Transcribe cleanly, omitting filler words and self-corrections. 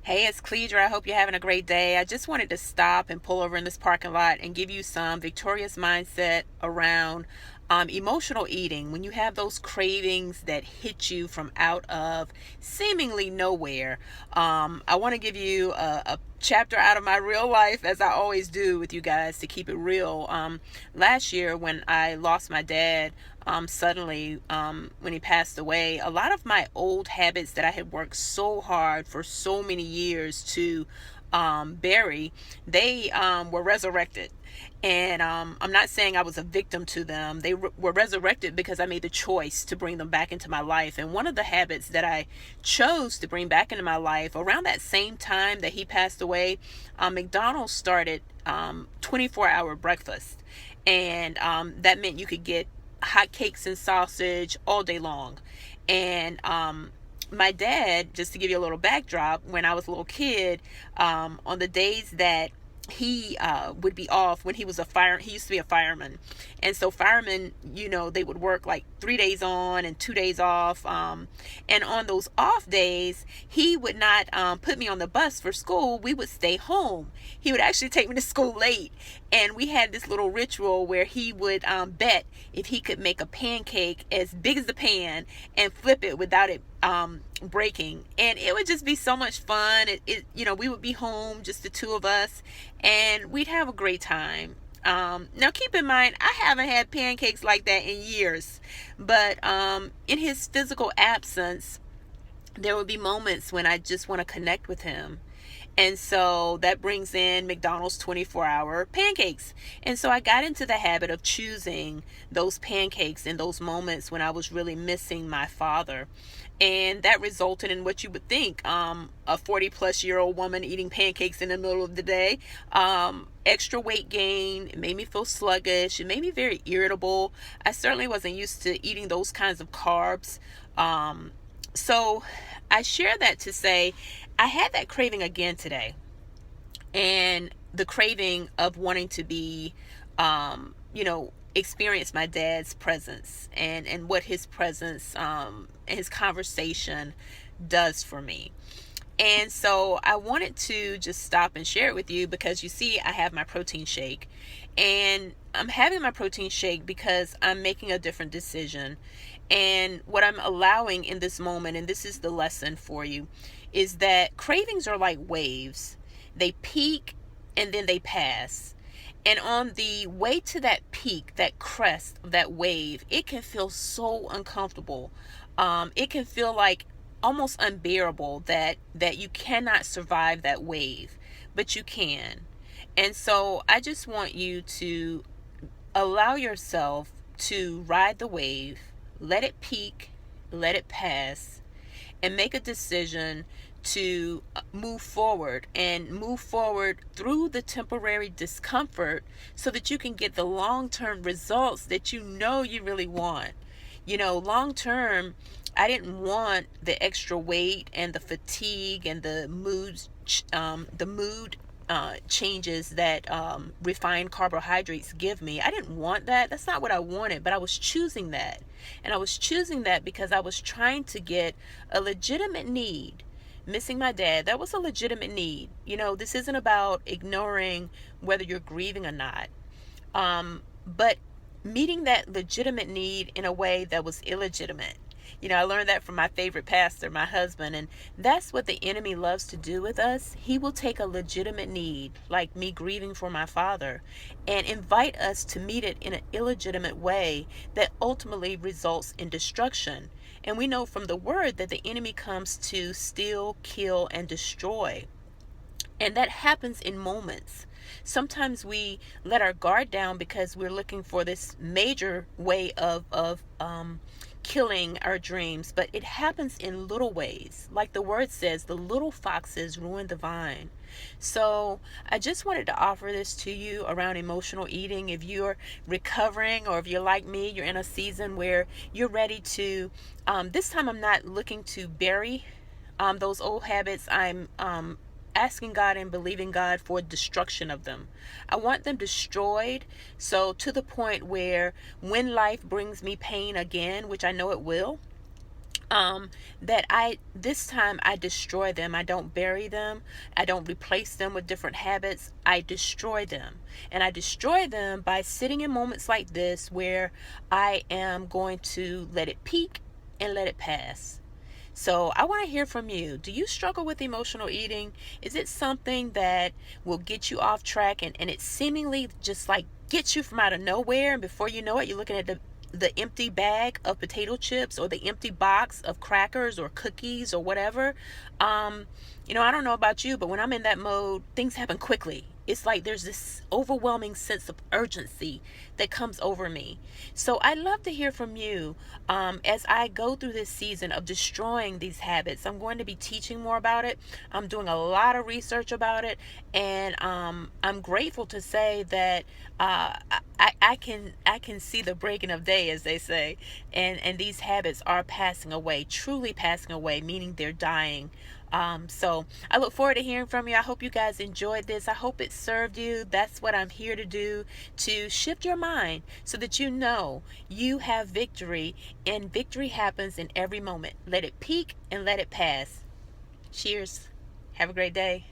Hey, it's Cleedra. I hope you're having a great day. I just wanted to stop and pull over in this parking lot and give you some victorious mindset around emotional eating. When you have those cravings that hit you from out of seemingly nowhere, I want to give you a chapter out of my real life, as I always do with you guys, to keep it real. Last year, when I lost my dad, suddenly, when he passed away, a lot of my old habits that I had worked so hard for so many years to bury, they were resurrected. And I'm not saying I was a victim to them. They were resurrected because I made the choice to bring them back into my life. And one of the habits that I chose to bring back into my life around that same time that he passed away, McDonald's started 24-hour breakfast. And that meant you could get hot cakes and sausage all day long. And my dad, just to give you a little backdrop, when I was a little kid, on the days that he would be off, when he was he used to be a fireman. And so firemen, they would work like 3 days on and 2 days off. And on those off days, he would not put me on the bus for school. We would stay home. He would actually take me to school late. And we had this little ritual where he would bet if he could make a pancake as big as the pan and flip it without it breaking. And it would just be so much fun. We would be home, just the two of us, and we'd have a great time. Now keep in mind, I haven't had pancakes like that in years, but in his physical absence, there would be moments when I just want to connect with him. And so that brings in McDonald's 24-hour pancakes. And so I got into the habit of choosing those pancakes in those moments when I was really missing my father. And that resulted in what you would think, a 40-plus-year-old woman eating pancakes in the middle of the day. Extra weight gain. It made me feel sluggish. It made me very irritable. I certainly wasn't used to eating those kinds of carbs. So I share that to say I had that craving again today. And the craving of wanting to be, experience my dad's presence and what his presence, his conversation does for me. And so I wanted to just stop and share it with you because you see, I have my protein shake. And I'm having my protein shake because I'm making a different decision. And what I'm allowing in this moment, and this is the lesson for you, is that cravings are like waves. They peak and then they pass. And on the way to that peak, that crest of that wave, it can feel so uncomfortable. It can feel like almost unbearable that you cannot survive that wave, but you can. And so I just want you to allow yourself to ride the wave, let it peak, let it pass, and make a decision to move forward and move forward through the temporary discomfort so that you can get the long-term results that you really want. Long term, I didn't want the extra weight and the fatigue and the mood changes that refined carbohydrates give me. I didn't want that. That's not what I wanted, but I was choosing that. And I was choosing that because I was trying to get a legitimate need. Missing my dad, that was a legitimate need. This isn't about ignoring whether you're grieving or not. But meeting that legitimate need in a way that was illegitimate. I learned that from my favorite pastor, my husband, and that's what the enemy loves to do with us. He will take a legitimate need, like me grieving for my father, and invite us to meet it in an illegitimate way that ultimately results in destruction. And we know from the word that the enemy comes to steal, kill, and destroy. And that happens in moments. Sometimes we let our guard down because we're looking for this major way of killing our dreams, but it happens in little ways. Like the word says, the little foxes ruin the vine. So I just wanted to offer this to you around emotional eating. If you're recovering, or if you're like me, you're in a season where you're ready to, this time I'm not looking to bury those old habits. I'm asking God and believing God for destruction of them. I want them destroyed, so to the point where when life brings me pain again, which I know it will, that I this time I destroy them. I don't bury them. I don't replace them with different habits. I destroy them. And I destroy them by sitting in moments like this where I am going to let it peak and let it pass. So I want to hear from you. Do you struggle with emotional eating? Is it something that will get you off track, and it seemingly just like gets you from out of nowhere, and before you know it, you're looking at the empty bag of potato chips or the empty box of crackers or cookies or whatever? I don't know about you, but when I'm in that mode, things happen quickly. It's like there's this overwhelming sense of urgency that comes over me. So I'd love to hear from you as I go through this season of destroying these habits. I'm going to be teaching more about it. I'm doing a lot of research about it, and I'm grateful to say that I can see the breaking of day, as they say, and these habits are passing away, truly passing away, meaning they're dying. So I look forward to hearing from you. I hope you guys enjoyed this. I hope it served you. That's what I'm here to do, to shift your mind so that you know you have victory, and victory happens in every moment. Let it peak and let it pass. Cheers. Have a great day.